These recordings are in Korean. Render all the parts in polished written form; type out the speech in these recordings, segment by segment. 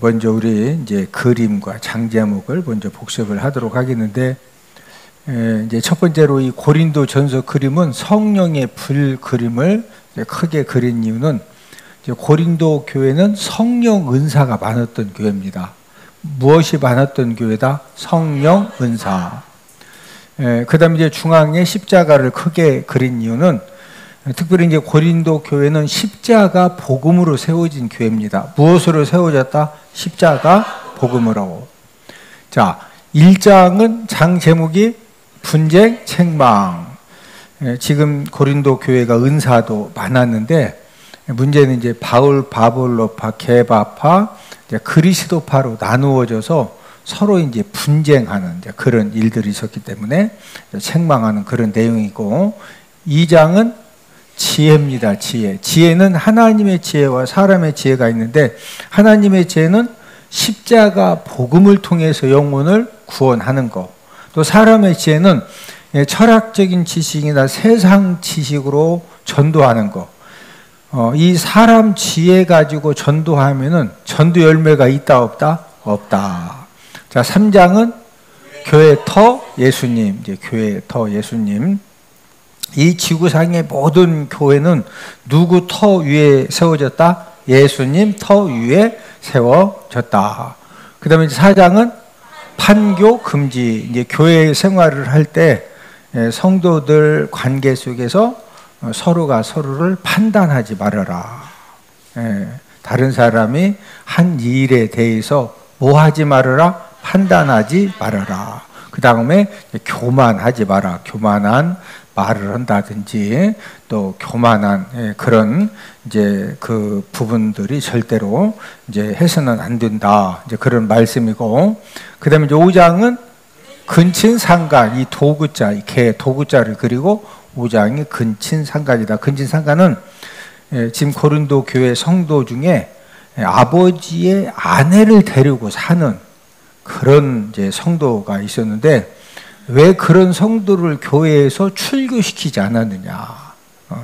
먼저 우리 이제 그림과 장제목을 먼저 복습을 하도록 하겠는데, 이제 첫 번째로 이 고린도전서 그림은 성령의 불 그림을 크게 그린 이유는, 이제 고린도 교회는 성령 은사가 많았던 교회입니다. 무엇이 많았던 교회다? 성령 은사. 그다음에 이제 중앙에 십자가를 크게 그린 이유는, 특별히 이제 고린도 교회는 십자가 복음으로 세워진 교회입니다. 무엇으로 세워졌다? 십자가 복음으로. 자, 1장은 장 제목이 분쟁, 책망. 지금 고린도 교회가 은사도 많았는데, 문제는 이제 바울, 바볼로파, 게바파, 그리스도파로 나누어져서 서로 이제 분쟁하는 이제 그런 일들이 있었기 때문에 책망하는 그런 내용이고, 2장은 지혜입니다. 지혜는 하나님의 지혜와 사람의 지혜가 있는데, 하나님의 지혜는 십자가 복음을 통해서 영혼을 구원하는 것, 또 사람의 지혜는 철학적인 지식이나 세상 지식으로 전도하는 것. 이 사람 지혜 가지고 전도하면은 전도 열매가 있다 없다? 없다. 자, 3장은 교회 터 예수님, 이제 교회 터 예수님. 이 지구상의 모든 교회는 누구 터 위에 세워졌다? 예수님 터 위에 세워졌다. 그 다음에 4장은 판교 금지. 이제 교회 생활을 할 때 성도들 관계 속에서 서로가 서로를 판단하지 말아라. 다른 사람이 한 일에 대해서 뭐 하지 말아라? 판단하지 말아라. 그 다음에 교만하지 마라. 교만한 말을 한다든지 또 교만한 그런 이제 그 부분들이 절대로 이제 해서는 안 된다. 이제 그런 말씀이고, 그다음에 이제 5장은 근친상간, 이 도구자, 이 개 도구자를 그리고 5장이 근친상간이다. 근친상간은 지금 고린도 교회 성도 중에 아버지의 아내를 데리고 사는 그런 이제 성도가 있었는데, 왜 그런 성도를 교회에서 출교시키지 않았느냐?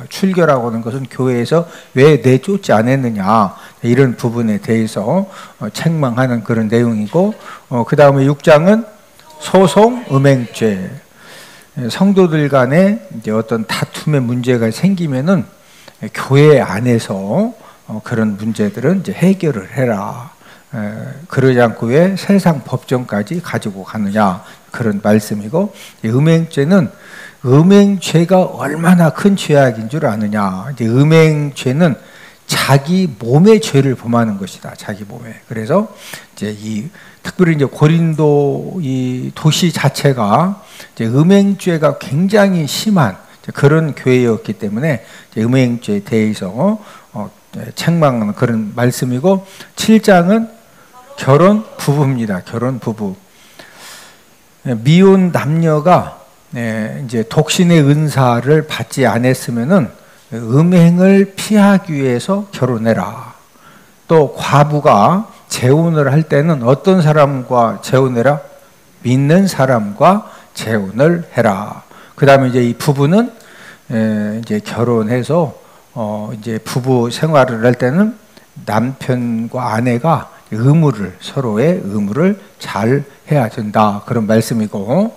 출교라고 하는 것은 교회에서 왜 내쫓지 않았느냐? 이런 부분에 대해서 책망하는 그런 내용이고, 그 다음에 6장은 소송, 음행죄. 성도들 간에 이제 어떤 다툼의 문제가 생기면은 교회 안에서 그런 문제들은 이제 해결을 해라. 그러지 않고 왜 세상 법정까지 가지고 가느냐, 그런 말씀이고, 음행죄는 음행죄가 얼마나 큰 죄악인 줄 아느냐. 이제 음행죄는 자기 몸의 죄를 범하는 것이다. 자기 몸에. 그래서 이제 이 특별히 이제 고린도 이 도시 자체가 이제 음행죄가 굉장히 심한 그런 교회였기 때문에 이제 음행죄에 대해서 책망하는 그런 말씀이고, 7장은 결혼 부부입니다. 결혼 부부. 미혼 남녀가 이제 독신의 은사를 받지 않았으면은 음행을 피하기 위해서 결혼해라. 또 과부가 재혼을 할 때는 어떤 사람과 재혼해라? 믿는 사람과 재혼을 해라. 그 다음에 이제 이 부부는 이제 결혼해서 이제 부부 생활을 할 때는 남편과 아내가 서로의 의무를 잘 해야 된다. 그런 말씀이고,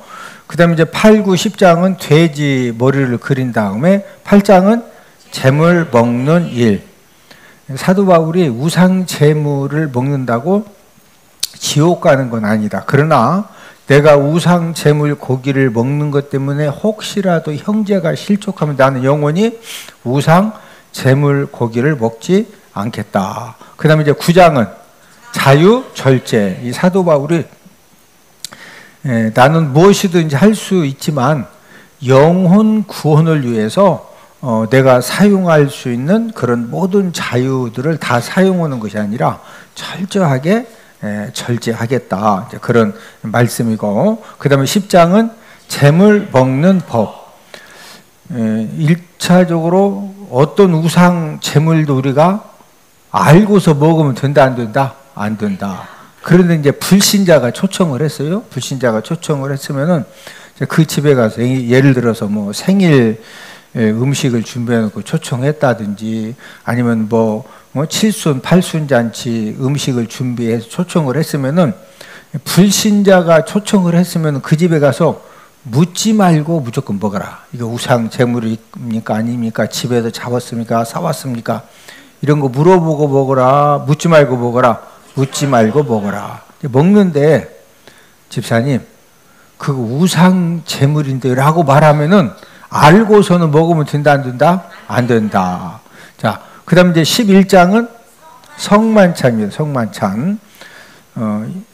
그 다음에 이제 8, 9, 10장은 돼지 머리를 그린 다음에 8장은 재물 먹는 일. 사도 바울이 우상 재물을 먹는다고 지옥 가는 건 아니다. 그러나 내가 우상 재물 고기를 먹는 것 때문에 혹시라도 형제가 실족하면 나는 영원히 우상 재물 고기를 먹지 않겠다. 그 다음에 이제 9장은 자유 절제. 이 사도 바울이 나는 무엇이든지 할 수 있지만 영혼 구원을 위해서 내가 사용할 수 있는 그런 모든 자유들을 다 사용하는 것이 아니라 철저하게 절제하겠다. 이제 그런 말씀이고, 그 다음에 10장은 재물 먹는 법. 1차적으로 어떤 우상 재물도 우리가 알고서 먹으면 된다, 안 된다? 안 된다. 그런데 이제 불신자가 초청을 했어요. 불신자가 초청을 했으면은 그 집에 가서 예를 들어서 뭐 생일 음식을 준비해놓고 초청했다든지 아니면 뭐 7순, 8순 잔치 음식을 준비해서 초청을 했으면은 불신자가 초청을 했으면 그 집에 가서 묻지 말고 무조건 먹어라. 이거 우상 제물입니까? 아닙니까? 집에서 잡았습니까? 사왔습니까? 이런 거 물어보고 먹어라. 묻지 말고 먹어라. 묻지 말고 먹어라. 먹는데 집사님 그거 우상 제물인데 라고 말하면은 알고서는 먹으면 된다 안 된다? 안 된다. 자, 그 다음 이제 11장은 성만찬입니다. 성만찬.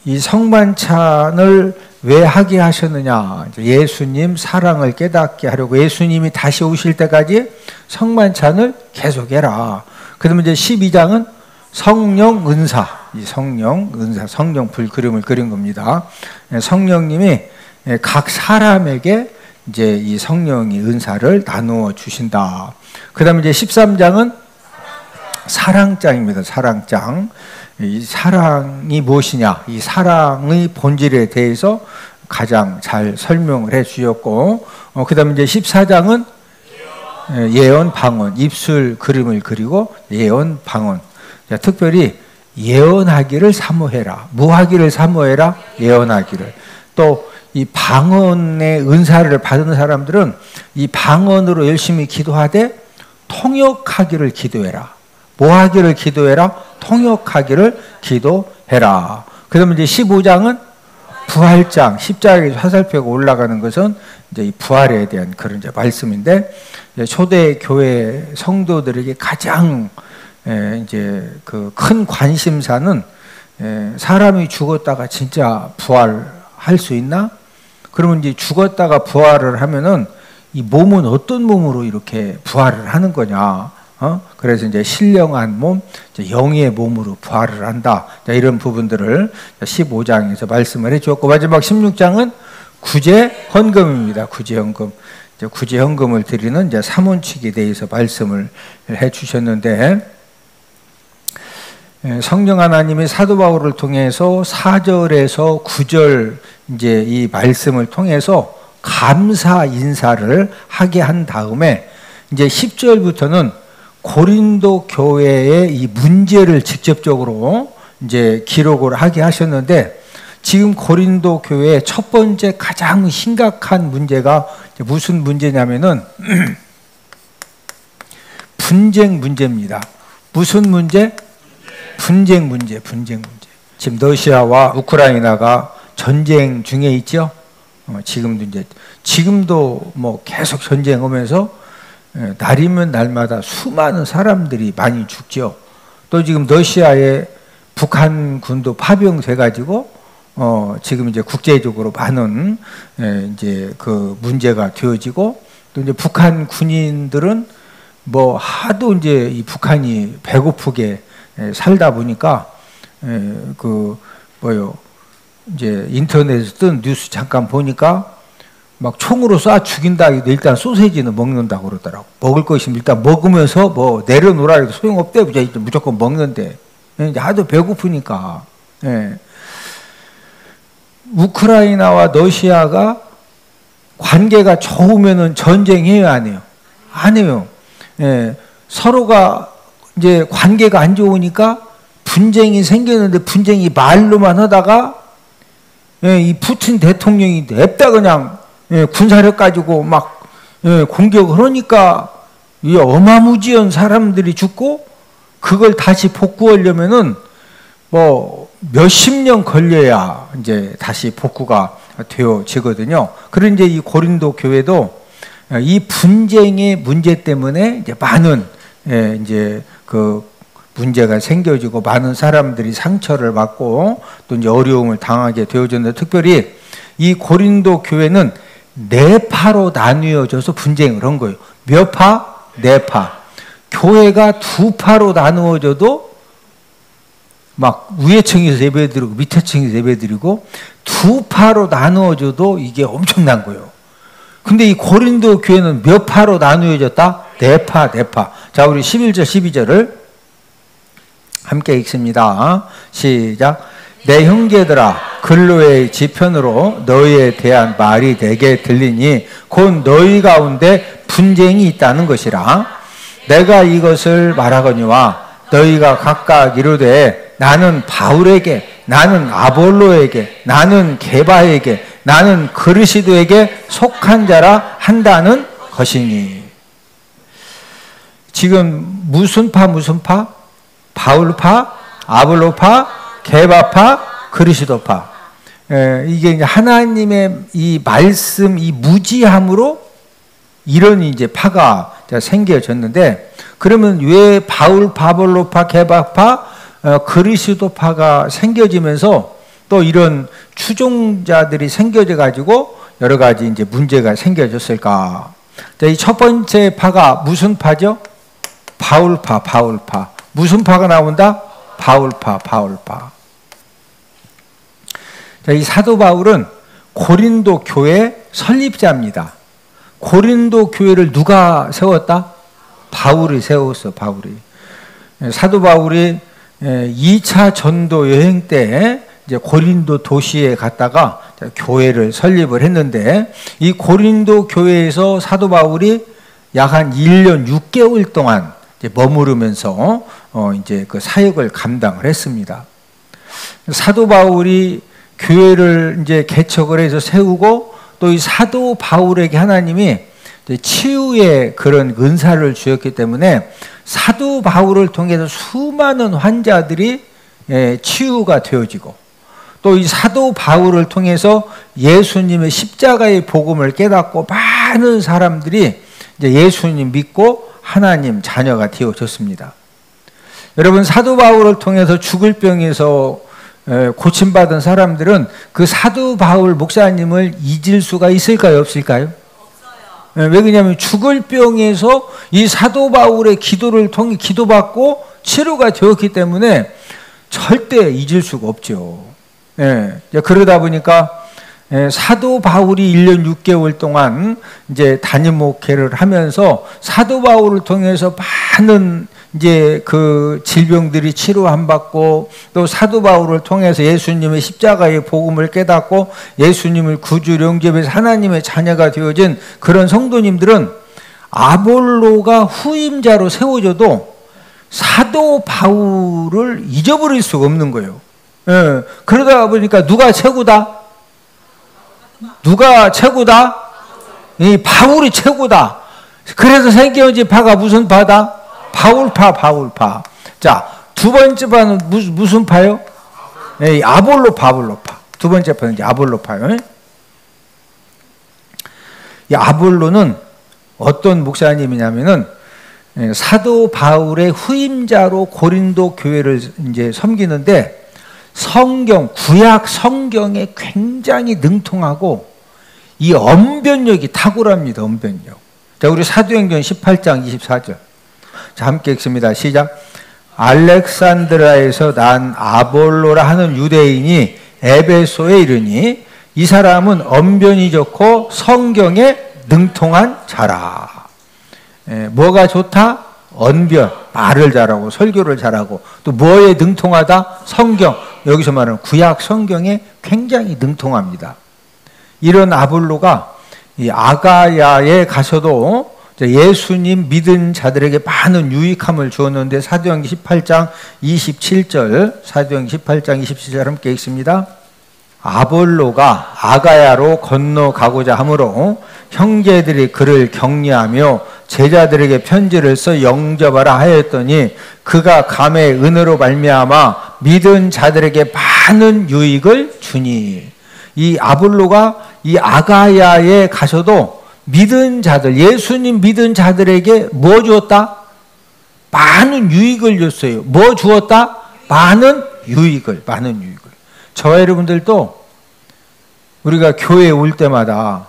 이 성만찬을 왜 하게 하셨느냐? 예수님 사랑을 깨닫게 하려고 예수님이 다시 오실 때까지 성만찬을 계속해라. 그 다음에 이제 12장은 성령 은사. 이 성령 은사, 성령 불그림을 그린 겁니다. 성령님이 각 사람에게 이제 이 성령의 은사를 나누어 주신다. 그 다음에 이제 13장은 사랑장입니다. 사랑장. 이 사랑이 무엇이냐? 이 사랑의 본질에 대해서 가장 잘 설명을 해 주셨고, 그 다음에 이제 14장은 예언 방언, 입술 그림을 그리고 예언 방언. 자, 특별히 예언하기를 사모해라. 뭐 하기를 사모해라? 예언하기를. 또 이 방언의 은사를 받은 사람들은 이 방언으로 열심히 기도하되 통역하기를 기도해라. 뭐 하기를 기도해라? 통역하기를 기도해라. 그 다음에 이제 15장은 부활장, 십자가에서 화살표가 올라가는 것은 이제 이 부활에 대한 그런 이제 말씀인데, 초대 교회 성도들에게 가장 이제 그 큰 관심사는 사람이 죽었다가 진짜 부활할 수 있나? 그러면 이제 죽었다가 부활을 하면은 이 몸은 어떤 몸으로 이렇게 부활을 하는 거냐? 그래서 이제 신령한 몸, 영의 몸으로 부활을 한다. 자, 이런 부분들을 15장에서 말씀을 해주었고, 마지막 16장은 구제 헌금입니다. 구제 헌금. 구제 헌금을 드리는 이제 사문칙에 대해서 말씀을 해주셨는데, 성령 하나님이 사도 바울을 통해서 4절에서 9절 이제 이 말씀을 통해서 감사 인사를 하게 한 다음에 이제 10절부터는 고린도 교회의 이 문제를 직접적으로 이제 기록을 하게 하셨는데, 지금 고린도 교회의 첫 번째 가장 심각한 문제가 무슨 문제냐면은 분쟁 문제입니다. 무슨 문제? 분쟁 문제, 분쟁 문제. 지금 러시아와 우크라이나가 전쟁 중에 있죠. 지금도 뭐 계속 전쟁하면서 날이면 날마다 수많은 사람들이 많이 죽죠. 또 지금 러시아에 북한군도 파병돼 가지고 지금 이제 국제적으로 많은 이제 그 문제가 되어지고, 또 이제 북한 군인들은 뭐 하도 이제 이 북한이 배고프게 살다 보니까 이제 인터넷에 뜬 뉴스 잠깐 보니까 막 총으로 쏴 죽인다. 일단 소세지는 먹는다고 그러더라고. 먹을 것이면 일단 먹으면서 뭐 내려놓으라 해도 소용없대. 무조건 먹는데. 이제 하도 배고프니까. 우크라이나와 러시아가 관계가 좋으면은 전쟁해요, 안 해요? 안 해요. 서로가 이제 관계가 안 좋으니까 분쟁이 생겼는데, 분쟁이 말로만 하다가 이 푸틴 대통령이 냅다 그냥 군사력 가지고 막 공격을 하니까 이 어마무지한 사람들이 죽고, 그걸 다시 복구하려면은 뭐 몇십 년 걸려야 이제 다시 복구가 되어지거든요. 그런 이제 이 고린도 교회도 이 분쟁의 문제 때문에 이제 많은 이제 그 문제가 생겨지고 많은 사람들이 상처를 받고 또 이제 어려움을 당하게 되어졌는데, 특별히 이 고린도 교회는 네 파로 나뉘어져서 분쟁을 한 거예요. 몇 파? 네 파. 교회가 두 파로 나누어져도 막 위에 층에서 예배드리고 밑에 층에서 예배드리고, 두 파로 나누어져도 이게 엄청난 거예요. 근데 이 고린도 교회는 몇 파로 나누어졌다? 네 파, 네 파. 자, 우리 11절, 12절을 함께 읽습니다. 시작. 내 형제들아 근로의 지편으로 너희에 대한 말이 내게 들리니 곧 너희 가운데 분쟁이 있다는 것이라. 내가 이것을 말하거니와 너희가 각각 이르되 나는 바울에게, 나는 아볼로에게, 나는 게바에게, 나는 그리스도에게 속한 자라 한다는 것이니. 지금 무슨 파 무슨 파? 바울파, 아볼로파, 게바파, 그리스도파. 이게 이제 하나님의 이 말씀, 이 무지함으로 이런 이제 파가 생겨졌는데, 그러면 왜 바울, 바볼로파, 게바파, 그리스도파가 생겨지면서 또 이런 추종자들이 생겨져 가지고 여러 가지 이제 문제가 생겨졌을까? 이 첫 번째 파가 무슨 파죠? 바울파, 바울파. 무슨 파가 나온다? 바울파, 바울파. 자, 이 사도 바울은 고린도 교회 설립자입니다. 고린도 교회를 누가 세웠다? 바울이 세웠어, 바울이. 사도 바울이 2차 전도 여행 때 이제 고린도 도시에 갔다가 교회를 설립을 했는데, 이 고린도 교회에서 사도 바울이 약 한 1년 6개월 동안 이제 머무르면서 이제 그 사역을 감당을 했습니다. 사도 바울이 교회를 이제 개척을 해서 세우고, 또 이 사도 바울에게 하나님이 치유의 그런 은사를 주었기 때문에 사도 바울을 통해서 수많은 환자들이 치유가 되어지고, 또 이 사도 바울을 통해서 예수님의 십자가의 복음을 깨닫고 많은 사람들이 이제 예수님 믿고 하나님 자녀가 되어졌습니다. 여러분, 사도 바울을 통해서 죽을 병에서 고침받은 사람들은 그 사도 바울 목사님을 잊을 수가 있을까요, 없을까요? 없어요. 왜 그러냐면 죽을 병에서 이 사도 바울의 기도를 통해 기도받고 치료가 되었기 때문에 절대 잊을 수가 없죠. 그러다 보니까 사도 바울이 1년 6개월 동안 이제 담임 목회를 하면서 사도 바울을 통해서 많은 이제 그 질병들이 치료 안 받고, 또 사도 바울을 통해서 예수님의 십자가의 복음을 깨닫고 예수님을 구주 영접해서 하나님의 자녀가 되어진 그런 성도님들은 아볼로가 후임자로 세워져도 사도 바울을 잊어버릴 수가 없는 거예요. 그러다 보니까 누가 최고다? 누가 최고다? 이 바울이 최고다. 그래서 생겨진 파가 무슨 파다? 바울파, 바울파. 자, 두 번째 파는 무슨 파요? 아볼로파, 아볼로파. 두 번째 파는 이제 아볼로파요. 이 아볼로는 어떤 목사님이냐면은 사도 바울의 후임자로 고린도 교회를 이제 섬기는데, 성경, 구약 성경에 굉장히 능통하고 이 언변력이 탁월합니다. 언변력. 자, 우리 사도행전 18장 24절. 자, 함께 읽습니다. 시작. 알렉산드라에서 난 아볼로라 하는 유대인이 에베소에 이르니 이 사람은 언변이 좋고 성경에 능통한 자라. 뭐가 좋다? 언변, 말을 잘하고 설교를 잘하고, 또 뭐에 능통하다? 성경. 여기서 말하는 구약 성경에 굉장히 능통합니다. 이런 아볼로가 이 아가야에 가서도 예수님 믿은 자들에게 많은 유익함을 주었는데, 사도행전 18장 27절, 사도행전 18장 27절 함께 읽습니다. 아볼로가 아가야로 건너가고자 하므로 형제들이 그를 격려하며 제자들에게 편지를 써 영접하라 하였더니 그가 감의 은혜로 말미암아 믿은 자들에게 많은 유익을 주니. 이 아볼로가 이 아가야에 가서도 믿은 자들, 예수님 믿은 자들에게 뭐 주었다? 많은 유익을 줬어요. 뭐 주었다? 많은 유익을, 많은 유익을. 저와 여러분들도 우리가 교회에 올 때마다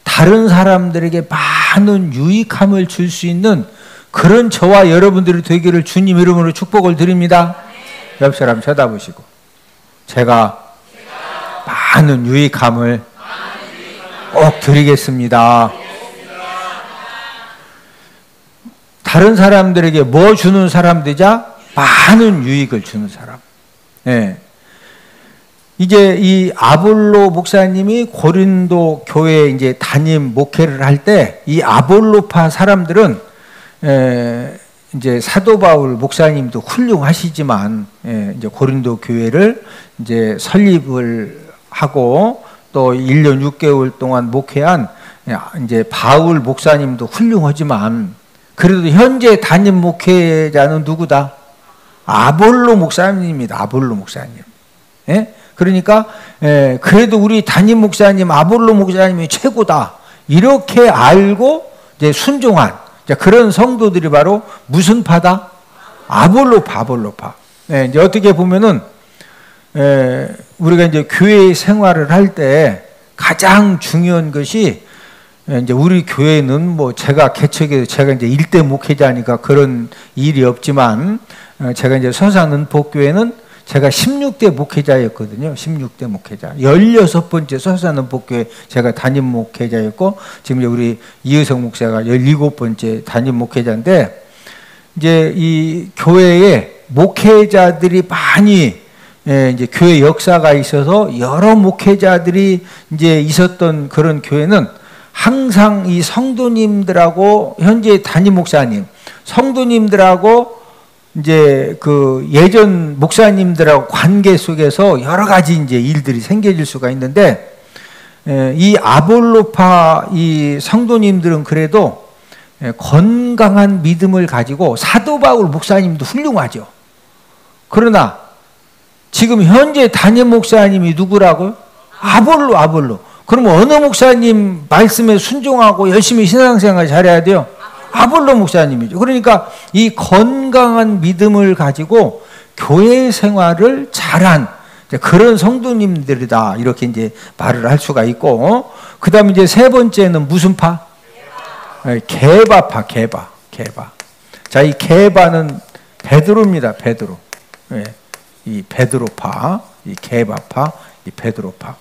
다른 사람들에게 많은 유익함을 줄 수 있는 그런 저와 여러분들이 되기를 주님 이름으로 축복을 드립니다. 옆 사람 쳐다보시고, 제가 많은 유익함을 꼭 드리겠습니다. 다른 사람들에게 뭐 주는 사람들이자 많은 유익을 주는 사람. 네. 이제 이 아볼로 목사님이 고린도 교회에 이제 담임 목회를 할 때 이 아볼로파 사람들은 이제 사도 바울 목사님도 훌륭하시지만 이제 고린도 교회를 이제 설립을 하고 또 1년 6개월 동안 목회한 이제 바울 목사님도 훌륭하지만 그래도 현재 담임 목회자는 누구다? 아볼로 목사님입니다. 아볼로 목사님. 예? 그러니까 그래도 우리 담임 목사님 아볼로 목사님이 최고다. 이렇게 알고 이제 순종한 그런 성도들이 바로 무슨 파다? 아볼로파, 아볼로파. 이제 어떻게 보면은 우리가 이제 교회 생활을 할 때 가장 중요한 것이 이제 우리 교회는 뭐 제가 개척해서 제가 이제 일대 목회자니까 그런 일이 없지만 제가 이제 서산은복교회는 제가 16대 목회자였거든요. 16대 목회자. 16번째 서산은복교회 제가 담임 목회자였고 지금 이제 우리 이의성 목사가 17번째 담임 목회자인데 이제 이 교회에 목회자들이 많이 이제 교회 역사가 있어서 여러 목회자들이 이제 있었던 그런 교회는 항상 이 성도님들하고 현재 담임 목사님, 성도님들하고 이제 그 예전 목사님들하고 관계 속에서 여러 가지 이제 일들이 생겨질 수가 있는데 이 아볼로파 이 성도님들은 그래도 건강한 믿음을 가지고 사도 바울 목사님도 훌륭하죠. 그러나 지금 현재 담임 목사님이 누구라고요? 아볼로, 아볼로. 그러면 어느 목사님 말씀에 순종하고 열심히 신앙생활 잘해야 돼요? 아볼로 목사님이죠. 그러니까 이 건강한 믿음을 가지고 교회 생활을 잘한 그런 성도님들이다. 이렇게 이제 말을 할 수가 있고, 그 다음에 이제 세 번째는 무슨 파? 게바파, 게바. 자, 이 게바는 베드로입니다. 베드로. 이 베드로파, 이 게바파, 이 베드로파.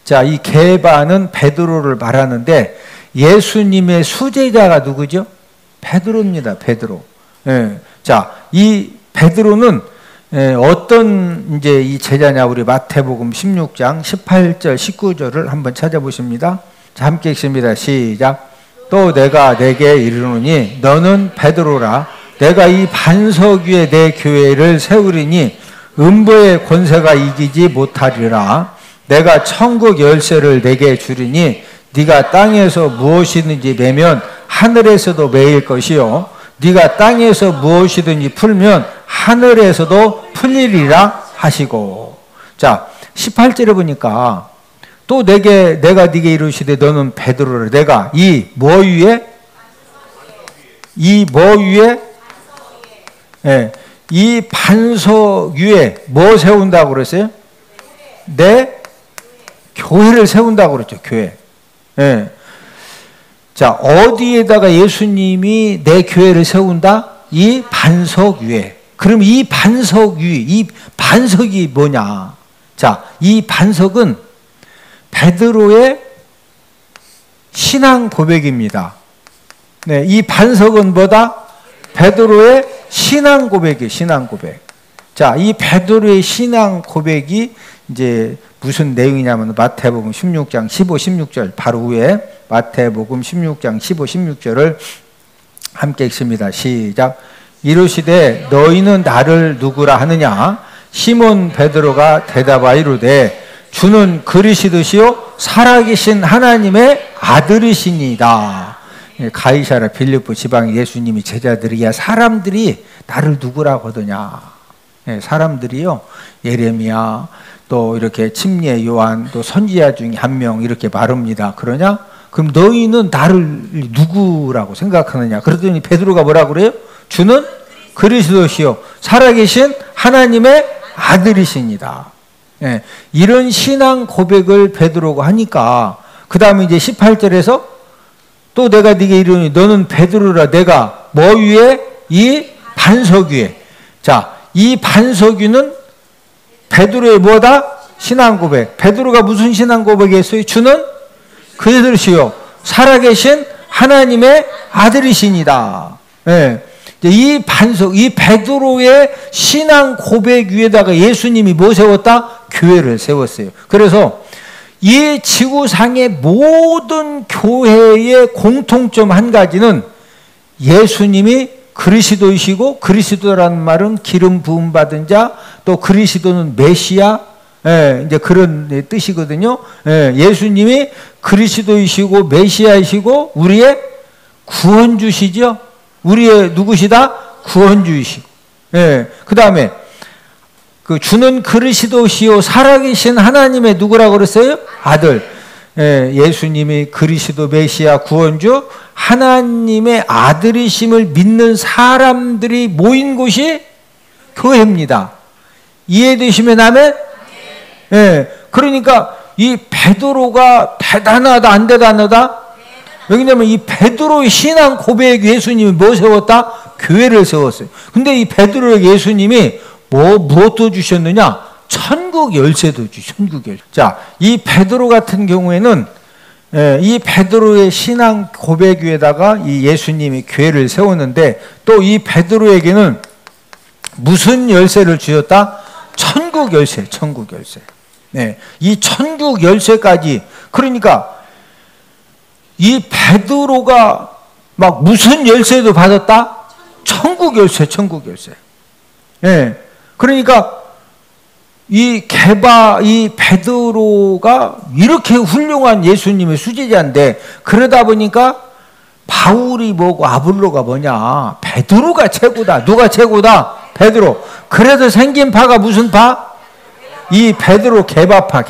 자, 이 게바는 베드로를 말하는데 예수님의 수제자가 누구죠? 베드로입니다. 베드로. 자, 이 베드로는 어떤 이제 이 제자냐? 우리 마태복음 16장 18절 19절을 한번 찾아보십니다. 자, 함께 읽습니다. 시작. 또 내가 내게 이르노니 너는 베드로라. 내가 이 반석 위에 내 교회를 세우리니 음부의 권세가 이기지 못하리라. 내가 천국 열쇠를 내게 주리니 네가 땅에서 무엇이든지 매면 하늘에서도 매일 것이요 네가 땅에서 무엇이든지 풀면 하늘에서도 풀리리라 하시고. 자, 18절에 보니까 또 내가 네게 이르시되 너는 베드로라. 내가 이 뭐 위에? 이 뭐 위에? 이 반석 위에 뭐 세운다고 그랬어요? 내 교회를 세운다고 그랬죠. 교회. 자, 어디에다가 예수님이 내 교회를 세운다? 이 반석 위에. 그럼 이 반석 위, 이 반석이 뭐냐? 자, 이 반석은 베드로의 신앙 고백입니다. 네, 이 반석은 뭐다? 베드로의 신앙 고백이에요. 신앙 고백. 자, 이 베드로의 신앙 고백이 이제 무슨 내용이냐면 마태복음 16장 15, 16절 바로 위에 마태복음 16장 15, 16절을 함께 읽습니다. 시작. 이르시되 너희는 나를 누구라 하느냐? 시몬 베드로가 대답하여 이르되 주는 그리스도시요 살아계신 하나님의 아들이시니이다. 가이사랴 빌립보 지방 예수님이 제자들이야 사람들이 나를 누구라고 하더냐? 사람들이요 예레미야 또 이렇게 침례 요한 또 선지자 중에 한 명 이렇게 말합니다. 그러냐? 그럼 너희는 나를 누구라고 생각하느냐? 그러더니 베드로가 뭐라고 그래요? 주는 그리스도시요 살아계신 하나님의 아들이십니다. 이런 신앙 고백을 베드로가 하니까 그 다음에 이제 18절에서 또 내가 네게 이르노니 너는 베드로라. 내가 뭐 위에? 이 반석 위에. 자, 이 반석 위는 베드로의 뭐다? 신앙 고백. 베드로가 무슨 신앙 고백했어요? 주는 그리스도시요 살아계신 하나님의 아들이시니다. 이 반석, 이 베드로의 신앙 고백 위에다가 예수님이 뭐 세웠다? 교회를 세웠어요. 그래서 이 지구상의 모든 교회의 공통점 한 가지는 예수님이 그리스도이시고, 그리스도라는 말은 기름 부음 받은 자, 또 그리스도는 메시아, 이제 그런 뜻이거든요. 예수님이 그리스도이시고 메시아이시고 우리의 구원주시죠. 우리의 누구시다? 구원주이시고. 그 다음에 그 주는 그리스도시요 살아계신 하나님의 누구라고 그랬어요? 아들. 예수님이 그리스도 메시아 구원주 하나님의 아들이심을 믿는 사람들이 모인 곳이 교회입니다. 이해되시면 아멘? 그러니까 이 베드로가 대단하다 안 대단하다? 왜냐면 이 베드로의 신앙 고백 예수님이 뭐 세웠다? 교회를 세웠어요. 근데 이 베드로의 예수님이 무엇도 주셨느냐? 천국 열쇠도 천국 열쇠. 자, 이 베드로 같은 경우에는 이 베드로의 신앙 고백 위에다가 이 예수님이 교회를 세웠는데 또 이 베드로에게는 무슨 열쇠를 주셨다? 천국 열쇠, 천국 열쇠. 이 천국 열쇠까지. 그러니까 이 베드로가 막 무슨 열쇠도 받았다? 천국 열쇠, 천국 열쇠. 그러니까 이 베드로가 이렇게 훌륭한 예수님의 수제자인데, 그러다 보니까 바울이 뭐고 아볼로가 뭐냐? 베드로가 최고다. 누가 최고다? 베드로. 그래서 생긴 파가 무슨 파? 이 베드로 개바파.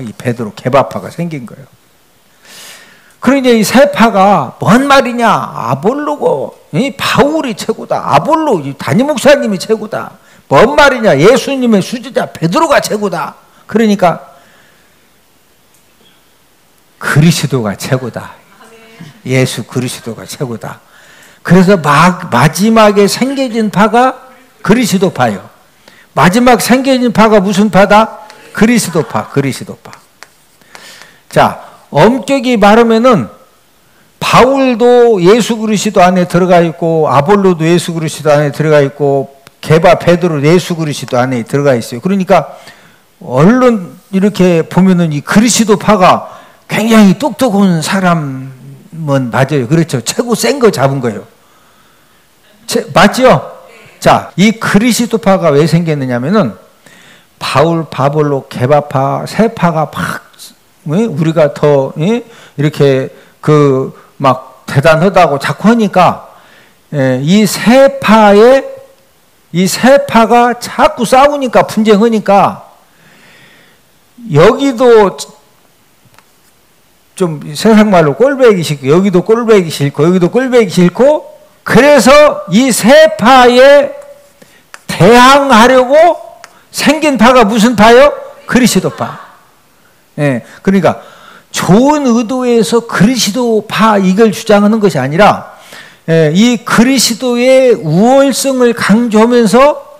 이 베드로 개바파가 생긴 거예요. 그러니까 이 세 파가 뭔 말이냐? 아볼로고, 바울이 최고다. 아볼로, 담임 목사님이 최고다. 뭔 말이냐? 예수님의 수제자 베드로가 최고다. 그러니까 그리스도가 최고다. 예수 그리스도가 최고다. 그래서 마지막에 생겨진 파가 그리스도파요. 마지막 생겨진 파가 무슨 파다? 그리스도파. 자, 엄격히 말하면은 바울도 예수 그리스도 안에 들어가 있고, 아볼로도 예수 그리스도 안에 들어가 있고, 베드로 예수 그리스도 안에 들어가 있어요. 그러니까 얼른 이렇게 보면은 이 그리스도파가 굉장히 똑똑한 사람은 맞아요. 그렇죠. 최고 센 거 잡은 거예요. 맞죠? 자, 이 그리스도파가 왜 생겼느냐면은 바울, 바볼로, 개바파, 세 파가 막 우리가 더 이렇게 막 대단하다고 자꾸 하니까 이 세 파가 자꾸 싸우니까, 분쟁하니까 여기도 좀 세상 말로 꼴배기 싫고, 여기도 꼴배기 싫고, 여기도 꼴배기 싫고, 그래서 이 세 파에 대항하려고 생긴 파가 무슨 파요? 그리스도파. 그러니까 좋은 의도에서 그리스도파 이걸 주장하는 것이 아니라 이 그리스도의 우월성을 강조하면서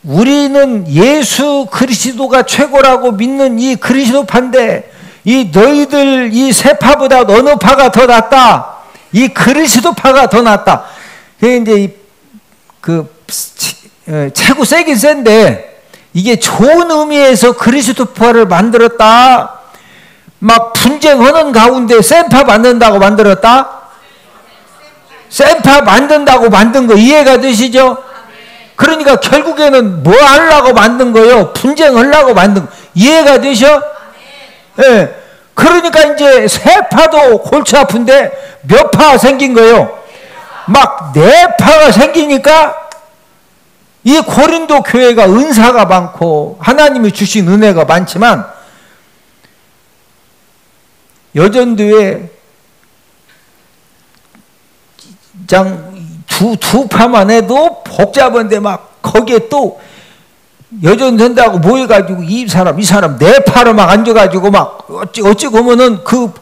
우리는 예수 그리스도가 최고라고 믿는 이 그리스도파인데, 이 너희들 이 세 파보다 어느 파가 더 낫다? 이 그리스도파가 더 낫다. 그게 이제 최고 세긴 센데, 이게 좋은 의미에서 그리스도파를 만들었다. 막 분쟁하는 가운데 센 파 만든다고 만들었다. 센 파 만든다고 만든 거 이해가 되시죠? 그러니까 결국에는 뭐 하려고 만든 거요? 분쟁하려고 만든 거. 이해가 되셔? 그러니까 이제 세 파도 골치 아픈데 몇 파 생긴 거요? 막 네 파가 생기니까 이 고린도 교회가 은사가 많고 하나님이 주신 은혜가 많지만 여전도에 두 파만 해도 복잡한데 막 거기에 또 여전 된다고 모여가지고 이 사람 네 파로 막 앉아가지고 막 어찌 보면은 그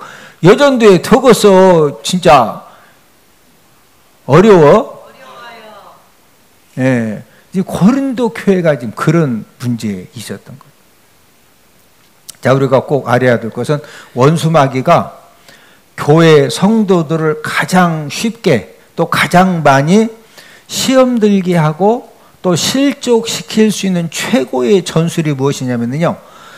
여전도에 적어서 진짜 어려워요. 고린도 교회가 지금 그런 문제에 있었던 거예요. 자, 우리가 꼭 알아야 될 것은 원수마귀가 교회 성도들을 가장 쉽게 또 가장 많이 시험 들게 하고 또 실족시킬 수 있는 최고의 전술이 무엇이냐면요,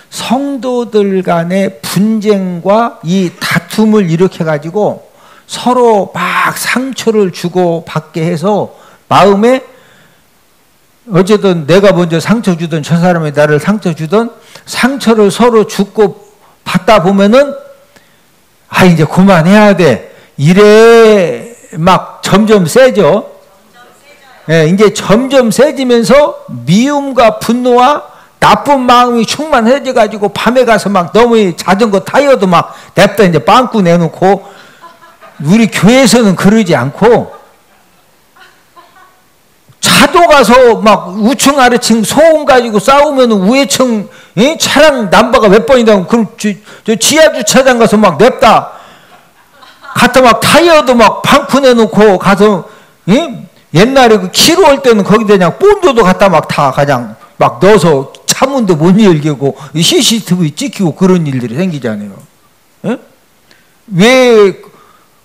성도들 간의 분쟁과 이 다툼을 일으켜 가지고 서로 막 상처를 주고 받게 해서 마음에 어쨌든 내가 먼저 상처 주든 저 사람이 나를 상처 주든 상처를 서로 주고 받다 보면은 아 이제 그만해야 돼 이래 막 점점 세죠. 예, 이제 점점 세지면서 미움과 분노와 나쁜 마음이 충만해져 가지고 밤에 가서 막 너무 자전거 타이어도 막 냅다 이제 빵꾸 내놓고, 우리 교회에서는 그러지 않고 차도 가서 막 우층 아래층 소음 가지고 싸우면 우회층 차량 남바가 몇 번이다 그럼 저 지하 주차장 가서 막 냅다 갖다 막 타이어도 막 빵꾸 내놓고 가서 옛날에 그 키로 올 때는 거기다 그냥 본드도 갖다 막 다 그냥 막 넣어서 차문도 못 열게고 CCTV 찍히고 그런 일들이 생기잖아요. 예? 왜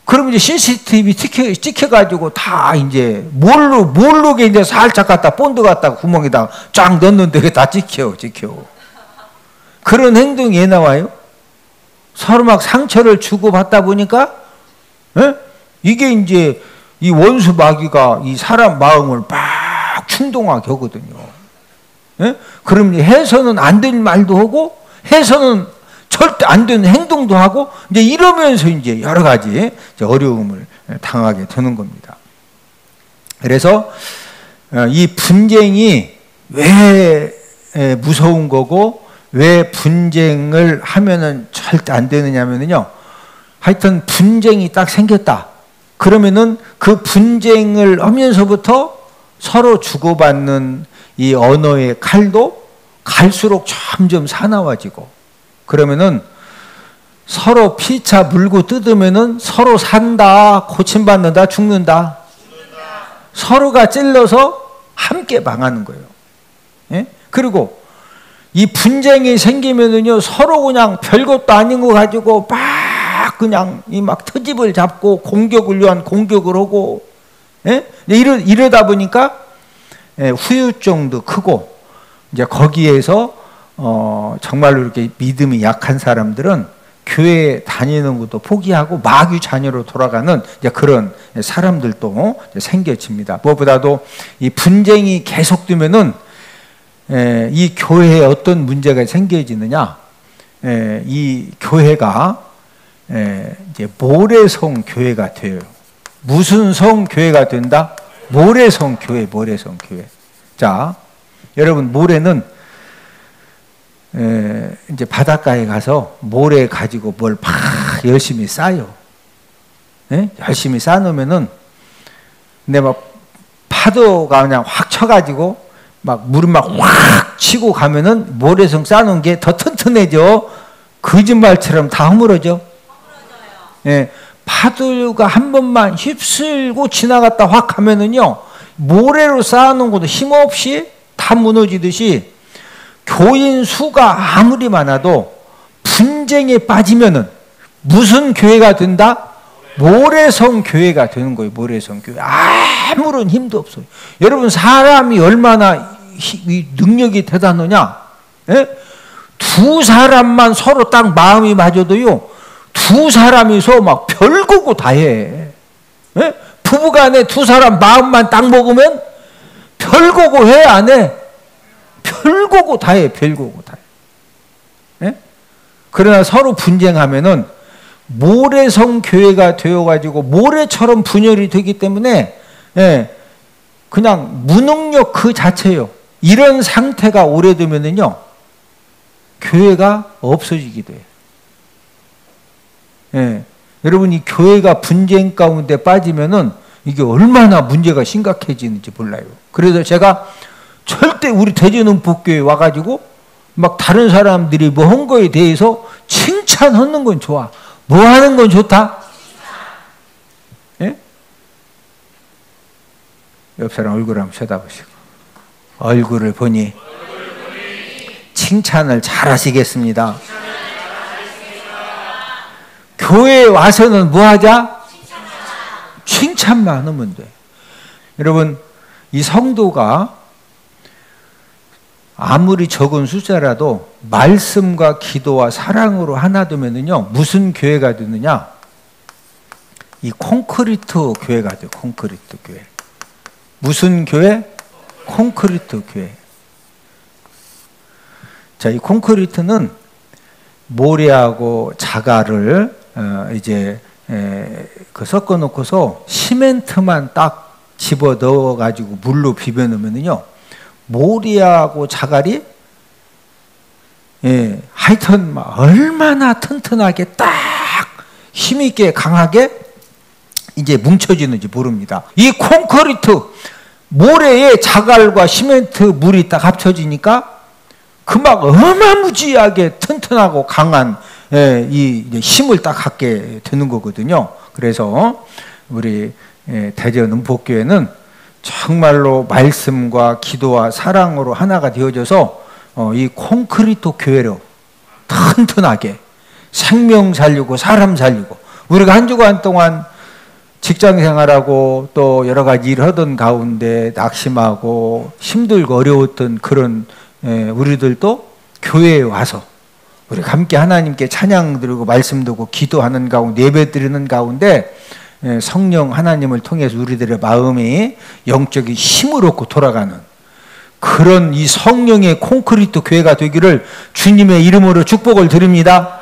그럼 이제 CCTV 찍혀가지고 다 이제 모르게 이제 살짝 갖다 본드 갖다 구멍에다 쫙 넣는데 그게 다 찍혀. 그런 행동이 왜 나와요? 서로 막 상처를 주고 받다 보니까 예? 이게 이제 이 원수 마귀가 이 사람 마음을 막 충동하게 하거든요. 예? 그럼 해서는 안 될 말도 하고 해서는 절대 안 되는 행동도 하고 이제 이러면서 이제 여러 가지 어려움을 당하게 되는 겁니다. 그래서 이 분쟁이 왜 무서운 거고 왜 분쟁을 하면은 절대 안 되느냐면요. 하여튼 분쟁이 딱 생겼다. 그러면은 그 분쟁을 하면서부터 서로 주고받는 이 언어의 칼도 갈수록 점점 사나워지고, 그러면은 서로 피차 물고 뜯으면은 서로 산다, 고침받는다, 죽는다. 서로가 찔러서 함께 망하는 거예요. 예? 그리고 이 분쟁이 생기면은요, 서로 그냥 별것도 아닌 거 가지고 막 그냥 이 막 트집을 잡고 공격을 위한 공격을 하고, 예? 이러다 보니까 후유증도 크고, 이제 거기에서 정말로 이렇게 믿음이 약한 사람들은 교회 다니는 것도 포기하고 마귀 자녀로 돌아가는 이제 그런 사람들도 생겨집니다. 무엇보다도 이 분쟁이 계속되면은 이 교회에 어떤 문제가 생겨지느냐? 이 교회가 이제 모래성 교회가 돼요. 무슨 성 교회가 된다? 모래성 교회. 자, 여러분 모래는 이제 바닷가에 가서 모래 가지고 뭘 막 열심히 싸요. 예? 열심히 싸놓으면은 근데 막 파도가 그냥 확 쳐가지고 막 물을 막 확 치고 가면은 모래성 싸놓은 게 더 튼튼해져. 거짓말처럼 다 허물어져. 예, 파도가 한 번만 휩쓸고 지나갔다 확 하면은요, 모래로 쌓아놓은 것도 힘없이 다 무너지듯이 교인 수가 아무리 많아도 분쟁에 빠지면은 무슨 교회가 된다? 모래성 교회가 되는 거예요. 모래성 교회. 아무런 힘도 없어요. 여러분 사람이 얼마나 능력이 대단하냐? 예? 두 사람만 서로 딱 마음이 맞아도요, 두 사람이서 막 별거고 다 해. 예? 부부간에 두 사람 마음만 딱 먹으면 별거고 해, 안 해? 별거고 다 해. 예? 그러나 서로 분쟁하면은 모래성 교회가 되어가지고 모래처럼 분열이 되기 때문에 그냥 무능력 그 자체예요. 이런 상태가 오래되면은요, 교회가 없어지기도 해요. 예. 여러분 이 교회가 분쟁 가운데 빠지면은 이게 얼마나 문제가 심각해지는지 몰라요. 그래서 제가 절대 우리 대전은복교에 와가지고 막 다른 사람들이 뭐 한 거에 대해서 칭찬하는 건 좋아. 뭐 하는 건 좋다? 예? 옆 사람 얼굴 한번 쳐다보시고. 얼굴을 보니 칭찬을 잘 하시겠습니다. 교회에 와서는 뭐 하자? 칭찬만 하면 돼. 여러분, 이 성도가 아무리 적은 숫자라도 말씀과 기도와 사랑으로 하나 되면은요, 무슨 교회가 되느냐? 이 콘크리트 교회가 돼요. 콘크리트 교회. 무슨 교회? 콘크리트 교회. 자, 이 콘크리트는 모래하고 자갈을 이제 그 섞어 놓고서 시멘트만 딱 집어 넣어 가지고 물로 비벼 놓으면은요, 모래하고 자갈이 하여튼 얼마나 튼튼하게 딱 힘있게 강하게 이제 뭉쳐지는지 모릅니다. 이 콘크리트 모래에 자갈과 시멘트 물이 딱 합쳐지니까 금방 어마무지하게 튼튼하고 강한 이 힘을 딱 갖게 되는 거거든요. 그래서 우리 대전 은복교회는 정말로 말씀과 기도와 사랑으로 하나가 되어져서 이 콘크리트 교회로 튼튼하게 생명 살리고 사람 살리고, 우리가 한 주간 동안 직장 생활하고 또 여러 가지 일 하던 가운데 낙심하고 힘들고 어려웠던 그런 우리들도 교회에 와서 우리가 함께 하나님께 찬양 드리고 말씀 듣고 기도하는 가운데 예배 드리는 가운데 성령 하나님을 통해서 우리들의 마음이 영적인 힘을 얻고 돌아가는 그런 이 성령의 콘크리트 교회가 되기를 주님의 이름으로 축복을 드립니다.